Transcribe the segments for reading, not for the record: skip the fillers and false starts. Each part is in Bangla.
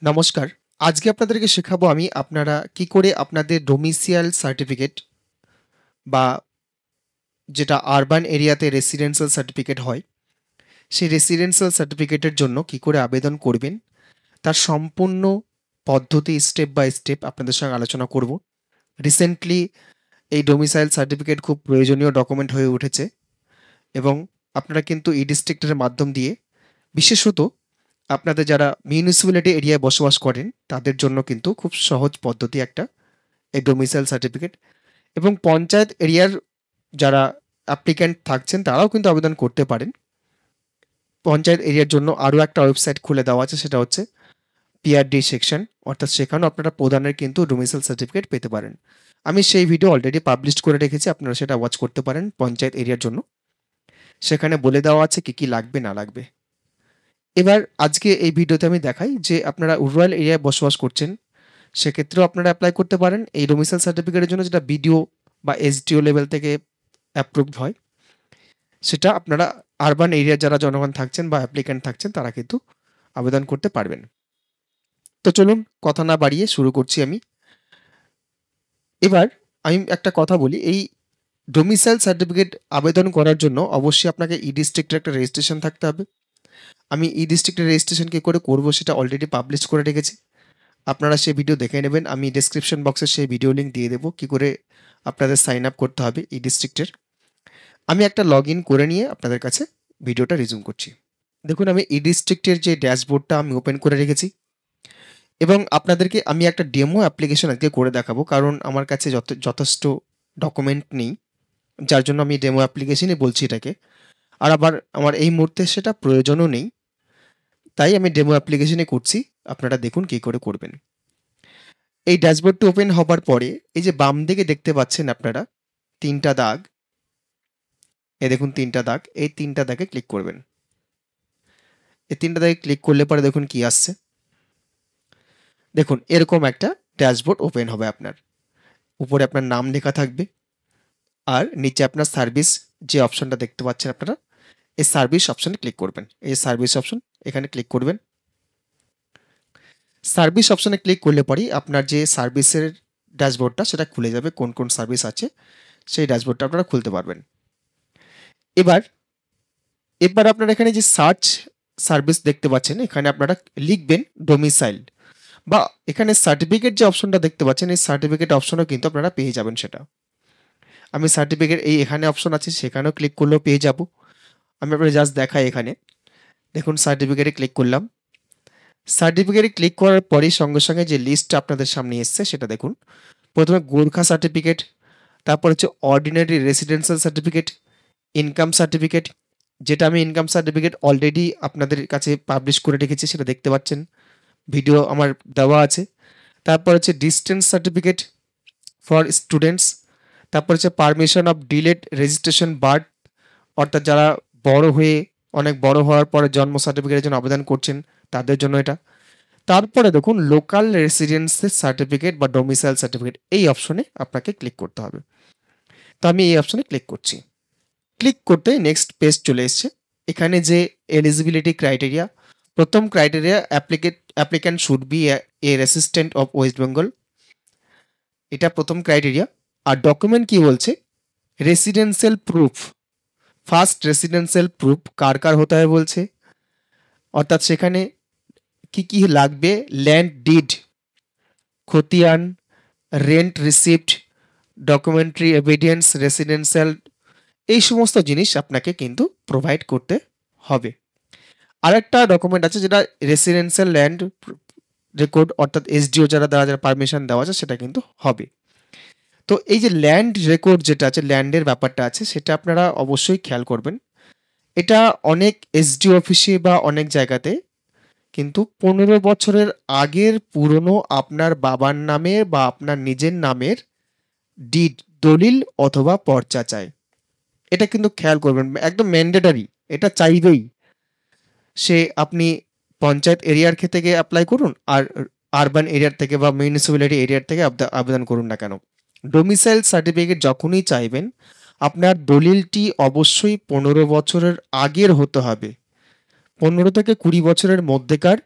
নমস্কার। আজকে আপনাদেরকে শেখাবো আমি আপনারা কি করে আপনাদের ডোমিসিয়াল সার্টিফিকেট বা যেটা আরবান এরিয়াতে রেসিডেন্সিয়াল সার্টিফিকেট হয়, সেই রেসিডেন্সিয়াল সার্টিফিকেটের জন্য কি করে আবেদন করবেন, তার সম্পূর্ণ পদ্ধতি স্টেপ বাই স্টেপ আপনাদের সঙ্গে আলোচনা করব। রিসেন্টলি এই ডোমিসাইল সার্টিফিকেট খুব প্রয়োজনীয় ডকুমেন্ট হয়ে উঠেছে এবং আপনারা কিন্তু ই-ডিস্ট্রিক্টের মাধ্যম দিয়ে বিশেষত আপনাদের যারা মিউনিসিপ্যালিটি এরিয়ায় বসবাস করেন তাদের জন্য কিন্তু খুব সহজ পদ্ধতি একটা এই ডোমিসাইল সার্টিফিকেট। এবং পঞ্চায়েত এরিয়ার যারা অ্যাপ্লিক্যান্ট থাকছেন তারাও কিন্তু আবেদন করতে পারেন। পঞ্চায়েত এরিয়ার জন্য আরও একটা ওয়েবসাইট খুলে দেওয়া আছে, সেটা হচ্ছে পিআরডি সেকশন, অর্থাৎ সেখানেও আপনারা প্রধানের কিন্তু ডোমিসাইল সার্টিফিকেট পেতে পারেন। আমি সেই ভিডিও অলরেডি পাবলিশ করে রেখেছি, আপনারা সেটা ওয়াচ করতে পারেন পঞ্চায়েত এরিয়ার জন্য। সেখানে বলে দেওয়া আছে কী কী লাগবে না লাগবে। এবার আজকে এই ভিডিওতে আমি দেখাই যে আপনারা রুরাল এরিয়ায় বসবাস করছেন, সেক্ষেত্রেও আপনারা অ্যাপ্লাই করতে পারেন এই ডোমিসাইল সার্টিফিকেটের জন্য, যেটা বিডিও বা এসডিও লেভেল থেকে অ্যাপ্রুভড হয়। সেটা আপনারা আরবান এরিয়ার যারা জনগণ থাকছেন বা অ্যাপ্লিক্যান্ট থাকছেন তারা কিন্তু আবেদন করতে পারবেন। তো চলুন কথা না বাড়িয়ে শুরু করছি আমি। এবার আমি একটা কথা বলি, এই ডোমিসাইল সার্টিফিকেট আবেদন করার জন্য অবশ্যই আপনাকে ই-ডিস্ট্রিক্টের একটা রেজিস্ট্রেশন থাকতে হবে। আমি ই-ডিস্ট্রিক্টের রেজিস্ট্রেশন কী করে করবো সেটা অলরেডি পাবলিশ করে রেখেছি, আপনারা সেই ভিডিও দেখে নেবেন। আমি ডেসক্রিপশন বক্সে সেই ভিডিও লিঙ্ক দিয়ে দেবো কী করে আপনাদের সাইন আপ করতে হবে ই-ডিস্ট্রিক্টের। আমি একটা লগ ইন করে নিয়ে আপনাদের কাছে ভিডিওটা রিজিউম করছি। দেখুন, আমি ই-ডিস্ট্রিক্টের যে ড্যাশবোর্ডটা আমি ওপেন করে রেখেছি এবং আপনাদেরকে আমি একটা ডেমো অ্যাপ্লিকেশন আজকে করে দেখাবো, কারণ আমার কাছে যথেষ্ট ডকুমেন্ট নেই, যার জন্য আমি ডেমো অ্যাপ্লিকেশনই বলছি এটাকে। আর আবার আমার এই মুহূর্তে সেটা প্রয়োজনও নেই, তাই আমি ডেমো অ্যাপ্লিকেশনই করছি। আপনারা দেখুন কী করে করবেন। এই ড্যাশবোর্ডটি ওপেন হবার পরে এই যে বাম দিকে দেখতে পাচ্ছেন আপনারা তিনটা দাগ, এই দেখুন তিনটা দাগ, এই তিনটা দাগে ক্লিক করবেন। এই তিনটা দাগে ক্লিক করলে পরে দেখুন কি আসছে, দেখুন এরকম একটা ড্যাশবোর্ড ওপেন হবে। আপনার উপরে আপনার নাম লেখা থাকবে আর নিচে আপনার সার্ভিস যে অপশনটা দেখতে পাচ্ছেন আপনারা, এই সার্ভিস অপশনে ক্লিক করবেন। এই সার্ভিস অপশন এখানে ক্লিক করবেন। সার্ভিস অপশনে ক্লিক করলে পরেই আপনার যে সার্ভিসের ড্যাশবোর্ডটা সেটা খুলে যাবে, কোন কোন সার্ভিস আছে সেই ড্যাশবোর্ডটা আপনারা খুলতে পারবেন। এবার এবার আপনারা এখানে যে সার্চ সার্ভিস দেখতে পাচ্ছেন, এখানে আপনারা লিখবেন ডোমিসাইল, বা এখানে সার্টিফিকেট যে অপশনটা দেখতে পাচ্ছেন এই সার্টিফিকেট অপশনও কিন্তু আপনারা পেয়ে যাবেন। সেটা আমি সার্টিফিকেট এই এখানে অপশন আছে সেখানেও ক্লিক করলেও পেয়ে যাব। আমি আপনাদের জাস্ট দেখাই, এখানে দেখুন সার্টিফিকেটে ক্লিক করলাম। সার্টিফিকেটে ক্লিক করার পরেই সঙ্গে সঙ্গে যে লিস্টটা আপনাদের সামনে এসছে সেটা দেখুন। প্রথমে গোর্খা সার্টিফিকেট, তারপর হচ্ছে ordinary residential certificate, income certificate, যেটা আমি ইনকাম সার্টিফিকেট অলরেডি আপনাদের কাছে পাবলিশ করে রেখেছি, সেটা দেখতে পাচ্ছেন, ভিডিও আমার দেওয়া আছে। তারপর হচ্ছে ডিস্টেন্স সার্টিফিকেট ফর স্টুডেন্টস, তারপর হচ্ছে permission of delayed registration birth, অর্থাৎ যারা বড় হয়ে অনেক বড় হওয়ার পরে জন্ম সার্টিফিকেটের জন্য আবেদন করছেন তাদের জন্য এটা। তারপরে দেখুন লোকাল রেসিডেন্সের সার্টিফিকেট বা ডোমিসাইল সার্টিফিকেট, এই অপশনে আপনাকে ক্লিক করতে হবে। তো আমি এই অপশনে ক্লিক করছি। ক্লিক করতে নেক্সট পেজ চলে এসছে। এখানে যে এলিজিবিলিটি ক্রাইটেরিয়া, প্রথম criteria applicant should be a resident of West Bengal, এটা প্রথম ক্রাইটেরিয়া। আর ডকুমেন্ট কি বলছে, residential proof, first residential proof কার কার হতে হবে বলছে, অর্থাৎ সেখানে কি কি লাগবে, ল্যান্ড ডিড, খতিয়ান, rent receipt, documentary evidence, residential, এই সমস্ত জিনিস আপনাকে কিন্তু প্রোভাইড করতে হবে। আরেকটা ডকুমেন্ট আছে যেটা রেসিডেন্সিয়াল ল্যান্ড রেকর্ড, অর্থাৎ এসডিও যারা যারা পারমিশন দেওয়া আছে সেটা কিন্তু হবে। তো এই যে ল্যান্ড রেকর্ড যেটা আছে, ল্যান্ডের ব্যাপারটা আছে, সেটা আপনারা অবশ্যই খেয়াল করবেন। এটা অনেক এসডিও অফিসে বা অনেক জায়গাতে কিন্তু 15 বছরের আগের পুরনো আপনার বাবার নামে বা আপনার নিজের নামের ডিড, দলিল অথবা পর্চা চাই। এটা কিন্তু খেয়াল করবেন, একদম ম্যান্ডেটারি, এটা চাইবেই। সে আপনি পঞ্চায়েত এরিয়ার থেকে অ্যাপ্লাই করুন আর আরবান এরিয়ার থেকে বা মিউনিসিপ্যালিটি এরিয়ার থেকে আবেদন করুন না কেন, ডোমিসাইল সার্টিফিকেট যখনই চাইবেন আপনার দলিলটি অবশ্যই 15 বছরের আগের হতে হবে, 15 থেকে 20 বছরের মধ্যেকার,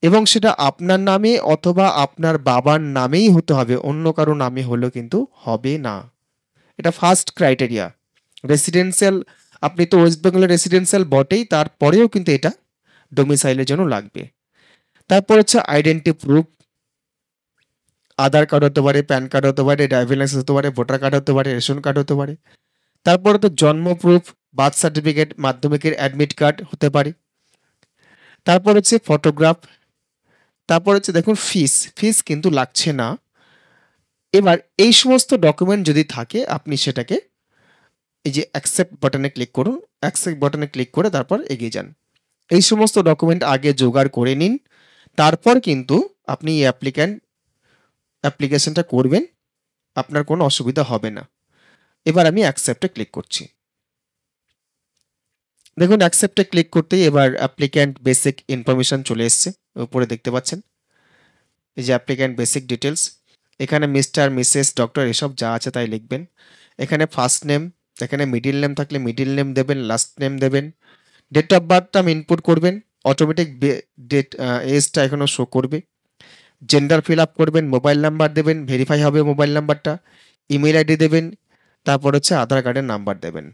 এবং সেটা আপনার নামে অথবা আপনার বাবার নামেই হতে হবে, অন্য কারো নামে হলেও কিন্তু হবে না। এটা ফার্স্ট ক্রাইটেরিয়া। রেসিডেন্সিয়াল, আপনি তো ওয়েস্ট বেঙ্গলের রেসিডেন্সিয়াল বটেই, তারপরেও কিন্তু এটা ডোমিসাইলের জন্য লাগবে। তারপর হচ্ছে আইডেন্টি প্রুফ, আধার কার্ড হতে পারে, প্যান কার্ড হতে পারে, ড্রাইভিং লাইসেন্স হতে পারে, ভোটার কার্ড হতে পারে, রেশন কার্ড হতে পারে। তারপরে তো জন্ম প্রুফ, বার্থ সার্টিফিকেট, মাধ্যমিকের অ্যাডমিট কার্ড হতে পারে। তারপর হচ্ছে ফটোগ্রাফ। তারপর হচ্ছে দেখুন ফিস কিন্তু লাগছে না। এবার এই সমস্ত ডকুমেন্ট যদি থাকে আপনি সেটাকে এই যে অ্যাকসেপ্ট বাটনে ক্লিক করুন, অ্যাকসেপ্ট বাটনে ক্লিক করে তারপর এগিয়ে যান। এই সমস্ত ডকুমেন্ট আগে জোগাড় করে নিন, তারপর কিন্তু আপনি এই অ্যাপ্লিকেশনটা করবেন, আপনার কোনো অসুবিধা হবে না। এবার আমি অ্যাকসেপ্টে ক্লিক করছি। দেখুন অ্যাকসেপ্টে ক্লিক করতেই এবার অ্যাপ্লিক্যান্ট বেসিক ইনফরমেশন চলে এসছে, উপরে দেখতে পাচ্ছেন এই যে অ্যাপ্লিক্যান্ট বেসিক ডিটেলস। এখানে মিস্টার, মিসেস, ডক্টর এসব যা আছে তাই লিখবেন। এখানে ফার্স্ট নেম, এখানে মিডিল নেম থাকলে মিডিল নেম দেবেন, লাস্ট নেম দেবেন। ডেট অফ বার্থটা ইনপুট করবেন, অটোমেটিক ডেট এজটা এখনও শো করবে। জেন্ডার ফিল আপ করবেন, মোবাইল নাম্বার দেবেন, ভেরিফাই হবে মোবাইল নাম্বারটা, ইমেল আইডি দেবেন, তারপর হচ্ছে আধার কার্ডের নাম্বার দেবেন।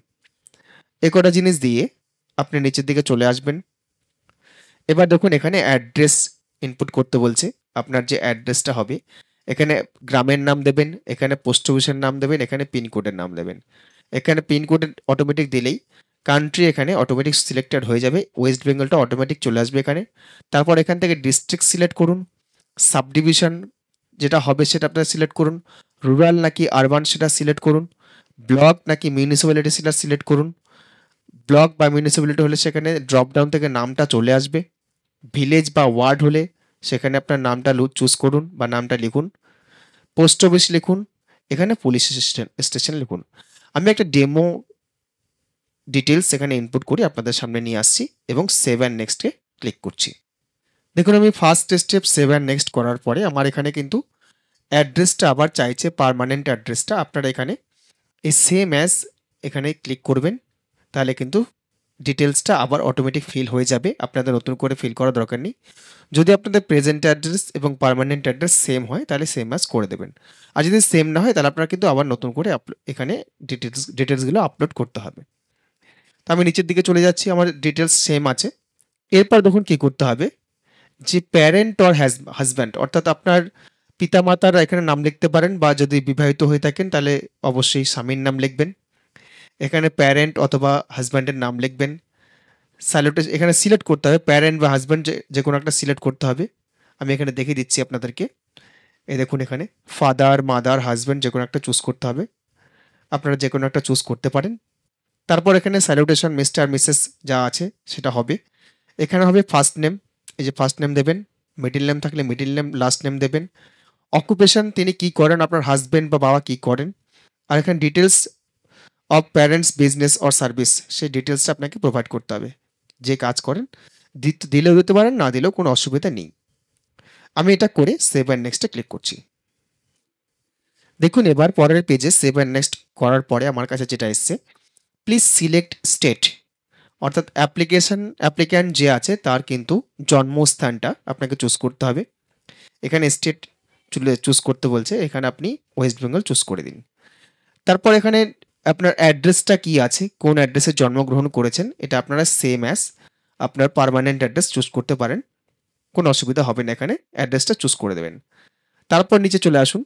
এ কটা জিনিস দিয়ে আপনি নিচের দিকে চলে আসবেন। এবার দেখুন এখানে অ্যাড্রেস ইনপুট করতে বলছে। আপনার যে অ্যাড্রেসটা হবে, এখানে গ্রামের নাম দেবেন, এখানে পোস্ট অফিসের নাম দেবেন, এখানে পিনকোডের নাম দেবেন। এখানে পিনকোড অটোমেটিক দিলেই কান্ট্রি এখানে অটোমেটিক সিলেক্টেড হয়ে যাবে, ওয়েস্ট বেঙ্গলটা অটোমেটিক চলে আসবে এখানে। তারপর এখান থেকে ডিস্ট্রিক্ট সিলেক্ট করুন, সাব ডিভিশন যেটা হবে সেটা আপনারা সিলেক্ট করুন, রুরাল নাকি আরবান সেটা সিলেক্ট করুন, ব্লক নাকি মিউনিসিপ্যালিটি সেটা সিলেক্ট করুন। ব্লক বা মিউনিসিপ্যালিটি হলে সেখানে ড্রপ ডাউন থেকে নামটা চলে আসবে, ভিলেজ বা ওয়ার্ড হলে সেখানে আপনার নামটা চুজ করুন বা নামটা লিখুন, পোস্ট অফিস লিখুন, এখানে পুলিশ স্টেশন লিখুন। আমি একটা ডেমো ডিটেলস এখানে ইনপুট করে আপনাদের সামনে নিয়ে আসছি এবং সেভ অ্যান্ড নেক্সটে ক্লিক করছি। দেখুন আমি first step save and next করার পরে আমার এখানে কিন্তু অ্যাড্রেসটা আবার চাইছে, পার্মানেন্ট অ্যাড্রেসটা। আপনারা এখানে এই সেম অ্যাজ এখানে ক্লিক করবেন, তাহলে কিন্তু ডিটেলসটা আবার অটোমেটিক ফিল হয়ে যাবে, আপনাদের নতুন করে ফিল করার দরকার নেই। যদি আপনাদের প্রেজেন্ট অ্যাড্রেস এবং পার্মানেন্ট অ্যাড্রেস সেম হয় তাহলে সেম অ্যাজ করে দেবেন, আর যদি সেম না হয় তাহলে আপনারা কিন্তু আবার নতুন করে এখানে ডিটেলসগুলো আপলোড করতে হবে। তো আমি নিচের দিকে চলে যাচ্ছি, আমার ডিটেলস সেম আছে। এরপর দেখুন কী করতে হবে, যে প্যারেন্ট অর হাজব্যান্ড অর্থাৎ আপনার পিতামাতার এখানে নাম লিখতে পারেন, বা যদি বিবাহিত হয়ে থাকেন তাহলে অবশ্যই স্বামীর নাম লিখবেন। এখানে প্যারেন্ট অথবা হাজব্যান্ডের নাম লিখবেন। এখানে সিলেক্ট করতে হবে প্যারেন্ট বা হাজব্যান্ড, যে কোনো একটা সিলেক্ট করতে হবে। আমি এখানে দেখিয়ে দিচ্ছি আপনাদেরকে। এই দেখুন এখানে ফাদার, মাদার, হাজব্যান্ড যে কোনো একটা চুজ করতে হবে, আপনারা যে কোনো একটা চুজ করতে পারেন। তারপর এখানে স্যালুটেশন মিস্টার, মিসেস যা আছে সেটা হবে। এখানে হবে ফার্স্ট নেম, এই যে ফার্স্ট নেম দেবেন, মিডিল নেম থাকলে মিডিল নেম, লাস্ট নেম দেবেন। অকুপেশন তিনি কি করেন, আপনার হাজব্যান্ড বা বাবা কি করেন। আর এখানে details of parents, business or service, সেই ডিটেলসটা আপনাকে প্রোভাইড করতে হবে, যে কাজ করেন। দিলেও দিতে পারেন, না দিলেও কোনো অসুবিধা নেই। আমি এটা করে সেভ অ্যান্ড নেক্সটে ক্লিক করছি। দেখুন এবার পরের পেজে সেভ অ্যান্ড নেক্সট করার পরে আমার কাছে যেটা এসছে, প্লিজ সিলেক্ট স্টেট, অর্থাৎ অ্যাপ্লিক্যান্ট যে আছে তার কিন্তু জন্মস্থানটা আপনাকে চুজ করতে হবে। এখানে স্টেট চুজ করতে বলছে, এখানে আপনি ওয়েস্ট বেঙ্গল চুজ করে দিন। তারপর এখানে আপনার অ্যাড্রেসটা কি আছে, কোন অ্যাড্রেসে জন্মগ্রহণ করেছেন, এটা আপনারা সেম অ্যাজ আপনার পার্মানেন্ট অ্যাড্রেস চুজ করতে পারেন, কোনো অসুবিধা হবে না, এখানে অ্যাড্রেসটা চুজ করে দেবেন। তারপর নিচে চলে আসুন,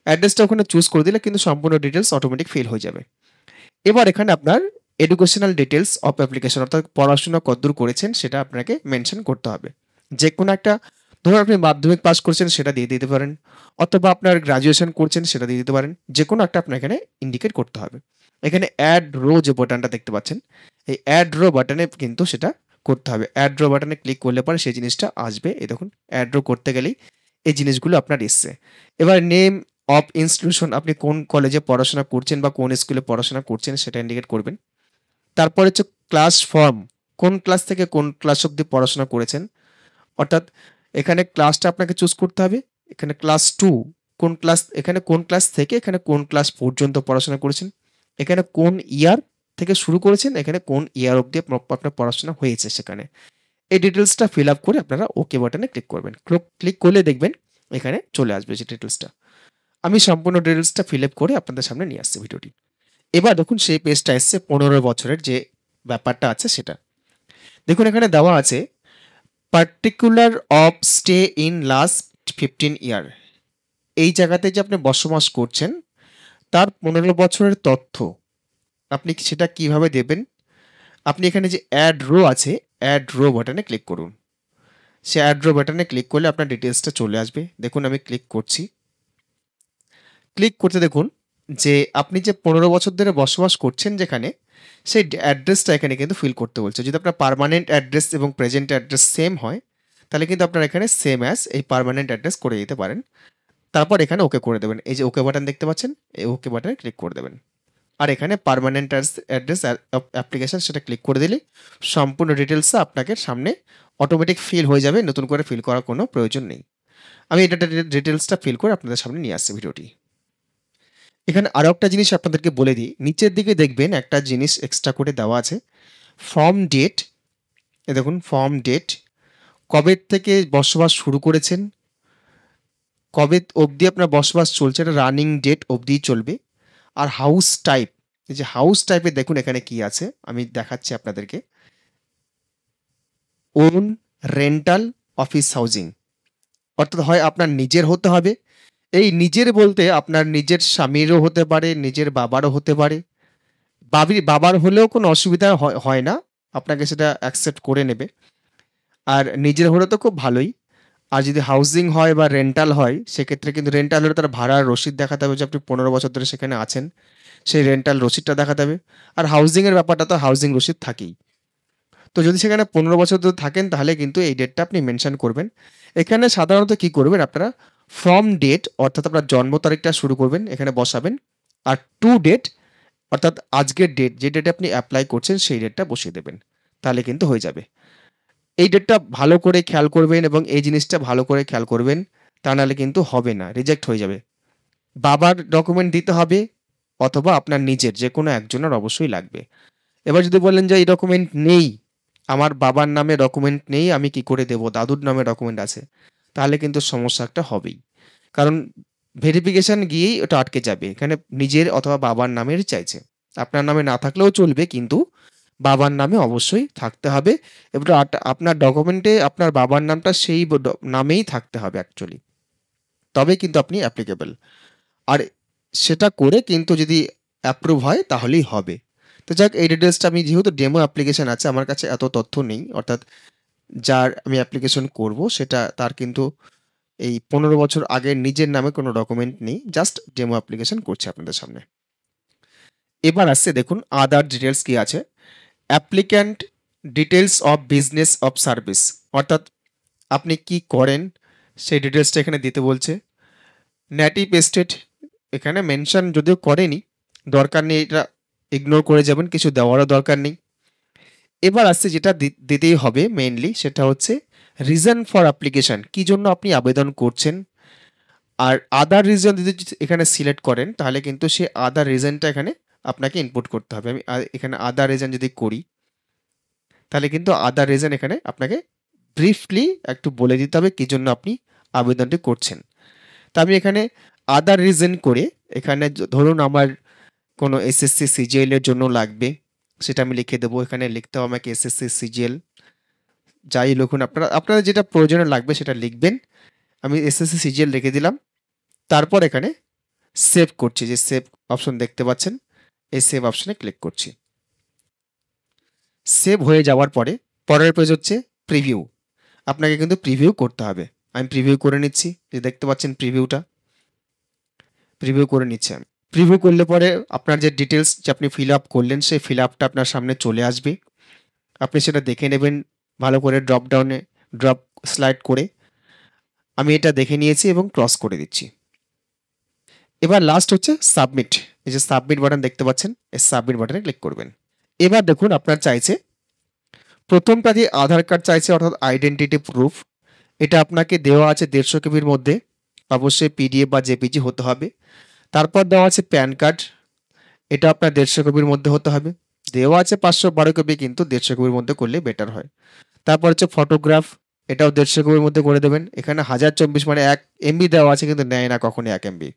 অ্যাড্রেসটা ওখানে চুজ করে দিলে কিন্তু সম্পূর্ণ ডিটেলস অটোমেটিক ফিল হয়ে যাবে। এবার এখানে আপনার এডুকেশনাল ডিটেলস অফ অ্যাপ্লিকেশন, অর্থাৎ পড়াশোনা কতদূর করেছেন সেটা আপনাকে মেনশন করতে হবে। যে কোনো একটা, ধরুন আপনি মাধ্যমিক পাস করছেন সেটা দিয়ে দিতে পারেন, অথবা আপনার গ্রাজুয়েশন করছেন সেটা দিয়ে দিতে পারেন, যে কোনো একটা আপনার এখানে ইন্ডিকেট করতে হবে। এখানে অ্যাড রো যে বাটনটা দেখতে পাচ্ছেন, এই অ্যাড রো বাটনে কিন্তু সেটা করতে হবে। অ্যাড রো বাটনে ক্লিক করলে পরে সেই জিনিসটা আসবে। এই দেখুন অ্যাড রো করতে গেলেই এই জিনিসগুলো আপনার এসছে। এবার নেম অফ ইনস্টিটিউশন, আপনি কোন কলেজে পড়াশোনা করছেন বা কোন স্কুলে পড়াশোনা করছেন সেটা ইন্ডিকেট করবেন। তারপর হচ্ছে ক্লাস ফর্ম, কোন ক্লাস থেকে কোন ক্লাস অবধি পড়াশোনা করেছেন, অর্থাৎ এখানে ক্লাসটা আপনাকে চুজ করতে হবে। এখানে ক্লাস 2 কোন ক্লাস, এখানে কোন ক্লাস থেকে এখানে কোন ক্লাস পর্যন্ত পড়াশোনা করেছেন, এখানে কোন ইয়ার থেকে শুরু করেছেন, এখানে কোন ইয়ার অবধি আপনার পড়াশোনা হয়েছে সেখানে। এই ডিটেলসটা ফিল আপ করে আপনারা ওকে বাটনে ক্লিক করবেন। ক্লিক করলে দেখবেন এখানে চলে আসবে যে ডিটেলসটা। আমি সম্পূর্ণ ডিটেলসটা ফিল আপ করে আপনাদের সামনে নিয়ে আসছি ভিডিওটি। এবার দেখুন সেই পেজটা এসছে 15 বছরের যে ব্যাপারটা আছে সেটা। দেখুন এখানে দেওয়া আছে particular of stay in last 15 ইয়ার। এই জায়গাতে যে আপনি বসবাস করছেন তার 15 বছরের তথ্য আপনি সেটা কিভাবে দেবেন? আপনি এখানে যে অ্যাড রো আছে, অ্যাড রো বাটনে ক্লিক করুন। সে অ্যাড রো বাটনে ক্লিক করলে আপনার ডিটেলসটা চলে আসবে। দেখুন আমি ক্লিক করছি। ক্লিক করতে দেখুন যে আপনি যে 15 বছর ধরে বসবাস করছেন যেখানে, সেই অ্যাড্রেসটা এখানে কিন্তু ফিল করতে বলছে। যদি আপনার পার্মানেন্ট অ্যাড্রেস এবং প্রেজেন্ট অ্যাড্রেস সেম হয়, তাহলে কিন্তু আপনার এখানে সেম অ্যাজ এই পার্মানেন্ট অ্যাড্রেস করে দিতে পারেন। তারপর এখানে ওকে করে দেবেন। এই যে ওকে বাটন দেখতে পাচ্ছেন, এই ওকে বাটনে ক্লিক করে দেবেন। আর এখানে পার্মানেন্ট অ্যাড্রেস অ্যাপ্লিকেশন সেটা ক্লিক করে দিলে সম্পূর্ণ ডিটেলসটা আপনাকে সামনে অটোমেটিক ফিল হয়ে যাবে, নতুন করে ফিল করার কোনো প্রয়োজন নেই। আমি এটা ডিটেলসটা ফিল করে আপনাদের সামনে নিয়ে আসছি ভিডিওটি। এখানে আরও একটা জিনিস আপনাদেরকে বলে দিই, নিচের দিকে দেখবেন একটা জিনিস এক্সট্রা করে দেওয়া আছে, ফর্ম ডেট। এ দেখুন ফর্ম ডেট, কবে থেকে বসবাস শুরু করেছেন, কবে অবধি আপনার বসবাস চলছে, এটা রানিং ডেট অবধিই চলবে। আর হাউস টাইপ, এই যে হাউস টাইপে দেখুন এখানে কি আছে আমি দেখাচ্ছি আপনাদেরকে, ওন, রেন্টাল, অফিস হাউজিং। অর্থাৎ হয় আপনার নিজের হতে হবে, এই নিজের বলতে আপনার নিজের স্বামীরও হতে পারে, নিজের বাবারও হতে পারে। বাবার হলেও কোনো অসুবিধা হয় না, আপনাকে সেটা অ্যাকসেপ্ট করে নেবে। আর নিজের হলে তো খুব ভালোই। আর যদি হাউজিং হয় বা রেন্টাল হয়, সেক্ষেত্রে কিন্তু রেন্টাল হলে তার ভাড়ার রসিদ দেখাতে হবে যে আপনি 15 বছর ধরে সেখানে আছেন, সেই রেন্টাল রসিদটা দেখাতে হবে। আর হাউজিংয়ের ব্যাপারটা তো হাউজিং রসিদ থাকেই। তো যদি সেখানে 15 বছর ধরে থাকেন তাহলে কিন্তু এই ডেটটা আপনি মেনশন করবেন। এখানে সাধারণত কি করবেন আপনারা, ফ্রম ডেট অর্থাৎ আপনার জন্ম তারিখটা শুরু করবেন, এখানে বসাবেন। আর টু ডেট অর্থাৎ আজকের ডেট, যে ডেটে আপনি অ্যাপ্লাই করছেন সেই ডেটটা বসিয়ে দেবেন, তাহলে কিন্তু হয়ে যাবে। এই ডেটটা ভালো করে খেয়াল করবেন এবং এই জিনিসটা ভালো করে খেয়াল করবেন, তা নাহলে কিন্তু হবে না, রিজেক্ট হয়ে যাবে। বাবার ডকুমেন্ট দিতে হবে অথবা আপনার নিজের যে কোনো একজনের অবশ্যই লাগবে। এবার যদি বলেন যে এই ডকুমেন্ট নেই, আমার বাবার নামে ডকুমেন্ট নেই, আমি কি করে দেবো, দাদুর নামে ডকুমেন্ট আছে, তাহলে কিন্তু সমস্যা একটা হবেই। কারণ ভেরিফিকেশন গিয়েই ওটা আটকে যাবে, এখানে নিজের অথবা বাবার নামের চাইছে। আপনার নামে না থাকলেও চলবে, কিন্তু বাবার নামে অবশ্যই থাকতে হবে। এবার আপনার ডকুমেন্টে আপনার বাবার নামটা সেই নামেই থাকতে হবে অ্যাকচুয়ালি, তবে কিন্তু আপনি অ্যাপ্লিকেবল। আর সেটা করে কিন্তু যদি অ্যাপ্রুভ হয় তাহলেই হবে। তো যাক, এই ডিটেলসটা আমি যেহেতু ডেমো অ্যাপ্লিকেশন আছে, আমার কাছে এত তথ্য নেই, অর্থাৎ যার আমি অ্যাপ্লিকেশন করব সেটা তার কিন্তু এই 15 বছর আগের নিজের নামে কোনো ডকুমেন্ট নেই, জাস্ট ডেমো অ্যাপ্লিকেশন করছি আপনাদের সামনে। এবার আসছে দেখুন আদার ডিটেলস কি আছে, applicant details of business of service, অর্থাৎ আপনি কি করেন সেই ডিটেলসটা এখানে দিতে বলছে। নেটিভ স্টেট এখানে মেনশন যদিও করেনি, দরকার নেই, এটা ইগনোর করে যাবেন, কিছু দেওয়ারও দরকার নেই। এবার আসছে যেটা দিতেই হবে মেইনলি, সেটা হচ্ছে রিজন ফর অ্যাপ্লিকেশন, কি জন্য আপনি আবেদন করছেন। আর আদার রিজন যদি এখানে সিলেক্ট করেন তাহলে কিন্তু সে আদার রিজনটা এখানে আপনাকে ইনপুট করতে হবে। আমি এখানে আদার রিজন যদি করি তাহলে কিন্তু আদার রিজন এখানে আপনাকে ব্রিফলি একটু বলে দিতে হবে কী জন্য আপনি আবেদনটি করছেন। তা আমি এখানে আদার রিজন করে এখানে ধরুন আমার কোনো এসএসসি সিজিএল এর জন্য লাগবে, সেটা আমি লিখে দেবো। এখানে লিখতে হবে আমাকে এসএসসি সিজিএল, যাই লিখুন আপনারা যেটা প্রয়োজনে লাগবে সেটা লিখবেন। আমি এসএসসি সিজিএল লিখে দিলাম। তারপর এখানে সেভ করছি, যে সেভ অপশন দেখতে পাচ্ছেন, এই সেভ অপশনে ক্লিক করছি। সেভ হয়ে যাওয়ার পরে পরের পেজ হচ্ছে প্রিভিউ, আপনাকে কিন্তু প্রিভিউ করতে হবে। আমি প্রিভিউ করে নিচ্ছি, যে দেখতে পাচ্ছেন প্রিভিউটা, প্রিভিউ করে নিচ্ছি আমি। প্রিভিউ করলে পরে আপনার যে ডিটেলস যে আপনি ফিল আপ করলেন সেই ফিল আপটা আপনার সামনে চলে আসবে, আপনি সেটা দেখে নেবেন ভালো করে, ড্রপ স্লাইড করে। আমি এটা দেখে নিয়েছি এবং ক্রস করে দিচ্ছি। এবার লাস্ট হচ্ছে সাবমিট, এই যে সাবমিট বাটন দেখতে পাচ্ছেন, এই সাবমিট বাটনে ক্লিক করবেন। এবার দেখুন আপনার চাইছে প্রথমটা দিয়ে আধার কার্ড চাইছে, অর্থাৎ আইডেন্টিটি প্রুফ। এটা আপনাকে দেওয়া আছে 150 কেবির মধ্যে, অবশ্যই পিডিএফ বা জেপিজি হতে হবে। তারপর দেওয়া আছে প্যান কার্ড, এটা আপনার 150 কেবির মধ্যে হতে হবে। দেওয়া আছে 512 কেবি, কিন্তু 150 কেবির মধ্যে করলে বেটার হয়। তারপর হচ্ছে ফটোগ্রাফ, এটাও 150 কেবির মধ্যে করে দেবেন। এখানে 1024 মানে 1 এমবি দেওয়া আছে কিন্তু নেয় না কখনই 1 এমবি।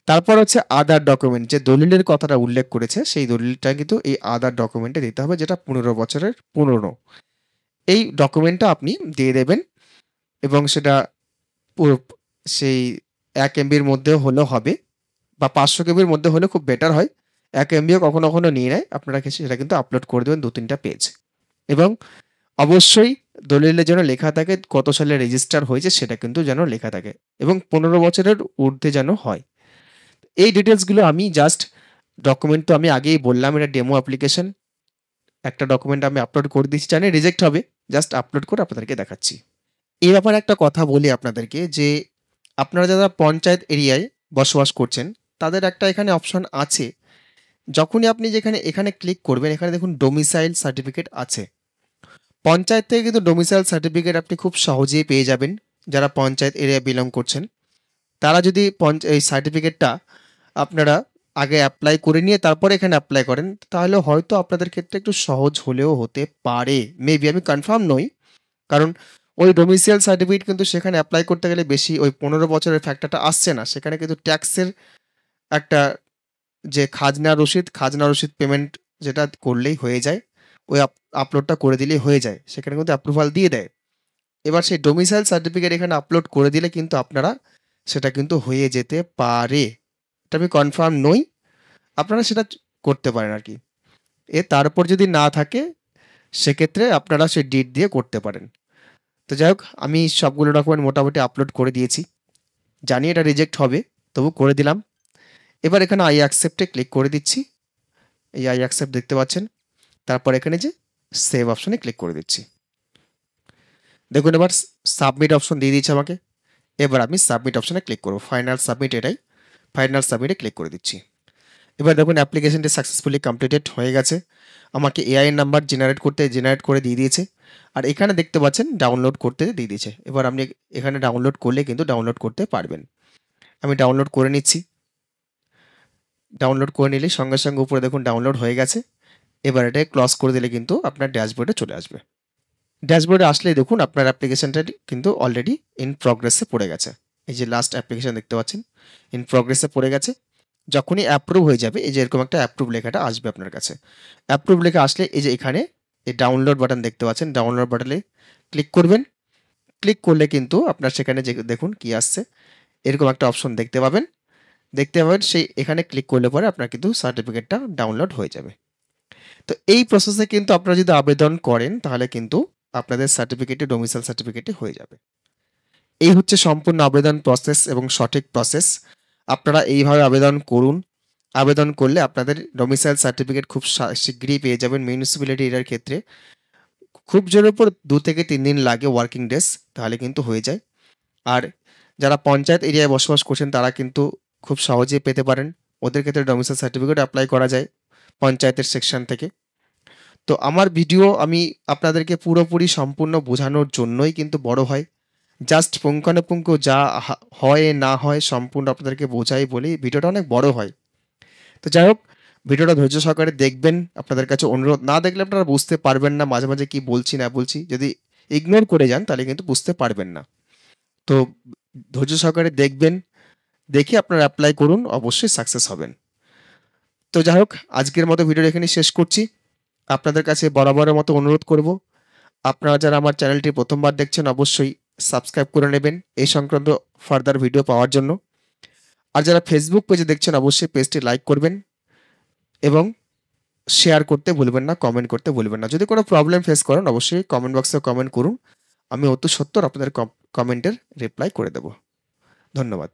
তারপর হচ্ছে আদার ডকুমেন্ট, যে দলিলের কথাটা উল্লেখ করেছে সেই দলিলটা কিন্তু এই আদার ডকুমেন্টে দিতে হবে, যেটা 15 বছরের পুরনো। এই ডকুমেন্টটা আপনি দিয়ে দেবেন এবং সেটা পুরো সেই 1 এমবির মধ্যে হলেও হবে বা 500 কেবির মধ্যে হলে খুব বেটার হয়। 1 এমবিও কখনো কখনো নিয়ে নেয়। আপনারা সেটা কিন্তু আপলোড করে দেবেন 2-3টা পেজ এবং অবশ্যই দলিলে যেন লেখা থাকে কত সালে রেজিস্টার হয়েছে সেটা কিন্তু যেন লেখা থাকে এবং 15 বছরের ঊর্ধ্বে যেন হয়। এই ডিটেলসগুলো আমি জাস্ট ডকুমেন্ট তো আমি আগেই বললাম এটা ডেমো অ্যাপ্লিকেশন। একটা ডকুমেন্ট আমি আপলোড করে দিচ্ছি, জানি রিজেক্ট হবে, জাস্ট আপলোড করে আপনাদেরকে দেখাচ্ছি। এই ব্যাপারে একটা কথা বলি আপনাদেরকে যে আপনারা যারা পঞ্চায়েত এরিয়ায় বসবাস করছেন তাদের একটা এখানে অপশন আছে। যখনই আপনি এখানে ক্লিক করবেন, এখানে দেখুন ডোমিসাইল সার্টিফিকেট আছে। পঞ্চায়েত থেকে কিন্তু ডোমিসাইল সার্টিফিকেট আপনি খুব সহজেই পেয়ে যাবেন। যারা পঞ্চায়েত এরিয়া বিলং করছেন তারা যদি এই সার্টিফিকেটটা আপনারা আগে অ্যাপ্লাই করে নিয়ে তারপরে এখানে অ্যাপ্লাই করেন তাহলে হয়তো আপনাদের ক্ষেত্রে একটু সহজ হলেও হতে পারে, মেবি, আমি কনফার্ম নই। কারণ ওই ডোমিসাইল সার্টিফিকেট কিন্তু সেখানে অ্যাপ্লাই করতে গেলে বেশি ওই 15 বছরের ফ্যাক্টরটা আসছে না, সেখানে কিন্তু ট্যাক্সের একটা যে খাজনা রসিদ পেমেন্ট যেটা করলেই হয়ে যায়, ওই আপলোডটা করে দিলেই হয়ে যায়, সেখানে কিন্তু অ্যাপ্রুভাল দিয়ে দেয়। এবার সেই ডোমিসাইল সার্টিফিকেট এখানে আপলোড করে দিলে কিন্তু আপনারা সেটা কিন্তু হয়ে যেতে পারে, এটা আমি কনফার্ম নই, আপনারা সেটা করতে পারেন আর কি। তারপর যদি না থাকে সেক্ষেত্রে আপনারা সেই ডিট দিয়ে করতে পারেন। তো যাই হোক, আমি সবগুলো ডকুমেন্ট মোটামুটি আপলোড করে দিয়েছি, জানি এটা রিজেক্ট হবে, তবু করে দিলাম। এবার এখানে আই অ্যাকসেপ্টে ক্লিক করে দিচ্ছি, এই আই অ্যাকসেপ্ট দেখতে পাচ্ছেন। তারপর এখানে যে সেভ অপশনে ক্লিক করে দিচ্ছি। দেখুন এবার সাবমিট অপশন দিয়ে দিচ্ছে আমাকে। এবার আমি সাবমিট অপশনে ক্লিক করব, ফাইনাল সাবমিট, এটাই ফাইনাল সাবমিটে ক্লিক করে দিচ্ছি। এবার দেখুন অ্যাপ্লিকেশনটি সাকসেসফুলি কমপ্লিটেড হয়ে গেছে, আমাকে এআই নাম্বার জেনারেট করে দিয়ে দিয়েছে। আর এখানে দেখতে পাচ্ছেন ডাউনলোড করতে দিয়ে দিয়েছে। এবার আপনি এখানে ডাউনলোড করলে কিন্তু ডাউনলোড করতে পারবেন। আমি ডাউনলোড করে নিচ্ছি। ডাউনলোড করে নিলে সঙ্গে সঙ্গে উপরে দেখুন ডাউনলোড হয়ে গেছে। এবার এটা ক্লোজ করে দিলে কিন্তু আপনার ড্যাশবোর্ডে চলে আসবে। ড্যাশবোর্ডে আসলেই দেখুন আপনার অ্যাপ্লিকেশনটা কিন্তু অলরেডি ইন প্রগ্রেসে পড়ে গেছে। এই যে লাস্ট অ্যাপ্লিকেশন দেখতে পাচ্ছেন ইন প্রগ্রেসে পড়ে গেছে। যখনই অ্যাপ্রুভ হয়ে যাবে এই যে এরকম একটা অ্যাপ্রুভ লেখাটা আসবে আপনার কাছে। অ্যাপ্রুভ লেখা আসলে এই যে এখানে এই ডাউনলোড বাটন দেখতে পাচ্ছেন, ডাউনলোড বাটনে ক্লিক করবেন। ক্লিক করলে কিন্তু আপনার সেখানে যে দেখুন কি আসছে, এরকম একটা অপশন দেখতে পাবেন। সেই এখানে ক্লিক করলে পরে আপনার কিন্তু সার্টিফিকেটটা ডাউনলোড হয়ে যাবে। তো এই প্রসেসে কিন্তু আপনারা যদি আবেদন করেন তাহলে কিন্তু আপনাদের সার্টিফিকেটে ডোমিসাইল সার্টিফিকেটে হয়ে যাবে। এই হচ্ছে সম্পূর্ণ আবেদন প্রসেস এবং সঠিক প্রসেস। আপনারা এইভাবে আবেদন করুন। আবেদন করলে আপনাদের ডোমিসাইল সার্টিফিকেট খুব শীঘ্রই পেয়ে যাবেন। মিউনিসিপ্যালিটি এরিয়ার ক্ষেত্রে খুব জোরের উপর 2 থেকে 3 দিন লাগে, ওয়ার্কিং ডেজ, তাহলে কিন্তু হয়ে যায়। আর যারা পঞ্চায়েত এরিয়ায় বসবাস করছেন তারা কিন্তু খুব সহজেই পেতে পারেন। ওদের ক্ষেত্রে ডোমিসাইল সার্টিফিকেট অ্যাপ্লাই করা যায় পঞ্চায়েতের সেকশন থেকে। তো আমার ভিডিও আমি আপনাদেরকে পুরোপুরি সম্পূর্ণ বোঝানোর জন্যই কিন্তু বড় হয়। জাস্ট পুঙ্খানুপুঙ্খ যা হয় না হয় সম্পূর্ণ আপনাদেরকে বোঝাই বলেই ভিডিওটা অনেক বড় হয়। তো যাই হোক, ভিডিওটা ধৈর্য সহকারে দেখবেন। আপনাদের কাছে অনুরোধ, না দেখলে আপনারা বুঝতে পারবেন না মাঝে মাঝে কি বলছি না বলছি। যদি ইগনোর করে যান তাহলে কিন্তু বুঝতে পারবেন না। তো ধৈর্য সহকারে দেখবেন, দেখে আপনারা অ্যাপ্লাই করুন, অবশ্যই সাকসেস হবেন। তো যাই হোক, আজকের মতো ভিডিওটা এখানেই শেষ করছি। আপনাদের কাছে বরাবরের মতো অনুরোধ করব, আপনারা যারা আমার চ্যানেলটি প্রথমবার দেখছেন অবশ্যই সাবস্ক্রাইব করে নেবেন এই সংক্রান্ত ফার্দার ভিডিও পাওয়ার জন্য। আর যারা ফেসবুক পেজে দেখছেন অবশ্যই পেজটি লাইক করবেন এবং শেয়ার করতে ভুলবেন না, কমেন্ট করতে ভুলবেন না। যদি কোনো প্রবলেম ফেস করেন অবশ্যই কমেন্ট বক্সে কমেন্ট করুন, আমি অতি সত্বর আপনাদের কমেন্টের রিপ্লাই করে দেব। ধন্যবাদ।